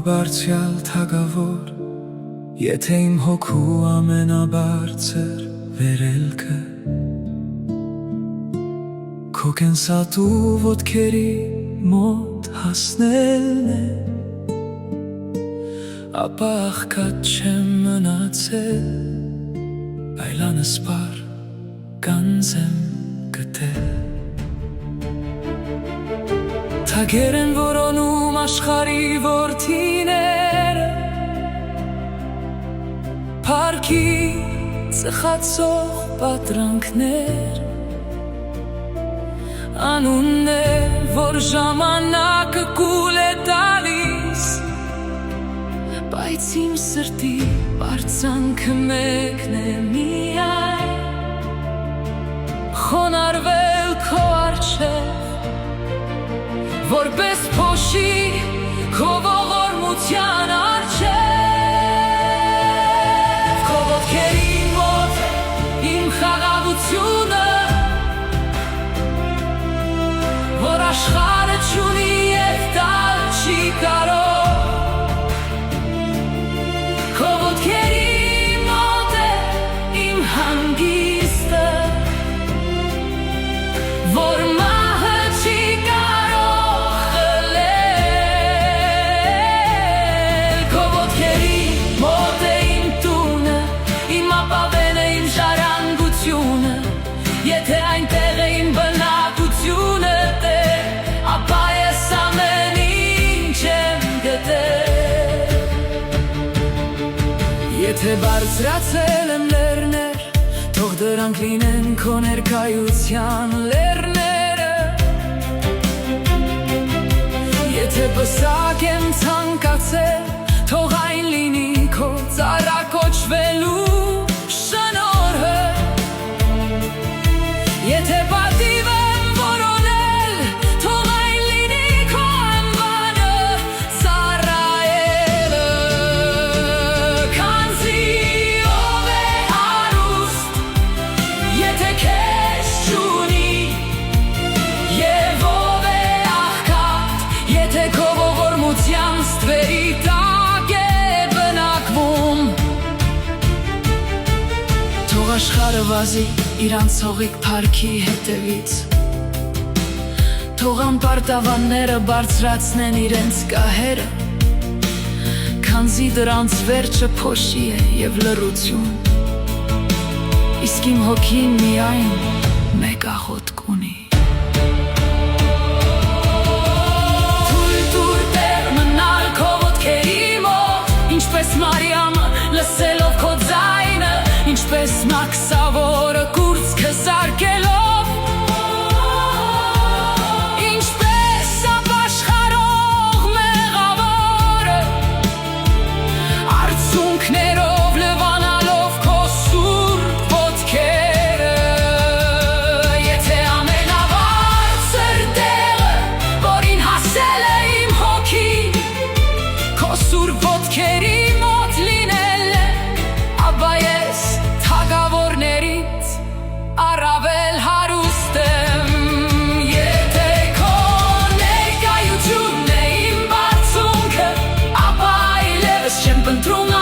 բարձյալ թագավոր, եթե իմ հոգու ամենաբարձր վերելքը քո կենսատու ոտքերի մոտ հասնելն է, ապա աղքատ չեմ մնացել, այլ անսպար գանձ եմ գտել։ Թագեր են որոնում աշխարհի որդիները, փառքի ծխացող պատրանքներ, անուններ, որ ժամանակը կուլ է տալիս, բայց իմ սրտի բարձանքը մեկն է միայն, խոնարհվել քո առջև, որպես փոշի քո ողորմության առջև, քո ոտքերի մոտ իմ խաղաղությունը, որ աշխարհը չունի և տալ չի կարող, քո ոտքերի մոտ է իմ հանգիստը, որ մահը չի կարող խլել, քո ոտքերի մոտ է իմ տունը, իմ ապավենը, իմ ժառանգությունը, եթե այնտեղ է իմ բնակությունը, ապա ես ամեն ինչ եմ գտել։ Եթե բարձրացել եմ լեռներ, թող դրանք լինեն քո ներկայության լեռները, եթե պսակ եմ ցանկացել, թող այն լինի քո ծառա կոչվելու շնորհը, եթե պատիվ եմ որոնել, թող այն լինի քո անվանը ծառայելը, քանզի ով է հարուստ, եթե քեզ չունի, և ով է աղքատ, եթե քո ողորմության ստվերի տակ է բնակվում, թող աշխարհը վազի իր անցողիկ փառքի հետևից, թող անպարտավանները բարձրացնեն իրենց գահերը, քանզի դրանց վերջը փոշի է և լռություն, իսկ իմ հոգին միայն մեկ աղոթք ունի։ Թույլ տուր Տեր մնալ քո ոտքերի մոտ, ինչպես Մարիամը լսելով քո ձայնը, ինչպես մաքսավորը կուրծքը զարկելով, ինչպես ապաշխարող մեղավորը, արցունքներով լվանալով քո սուրբ ոտքերը, եթե ամենաբարձր տեղը, որին հասել է իմ հոգին, քո սուրբ ոտքերի մոտ լինել է, ապա ես թագավորներից առավել հարուստ եմ, եթե քո ներկայությունն է իմ բարձունքը, ապա այլևս չեմ փնտրում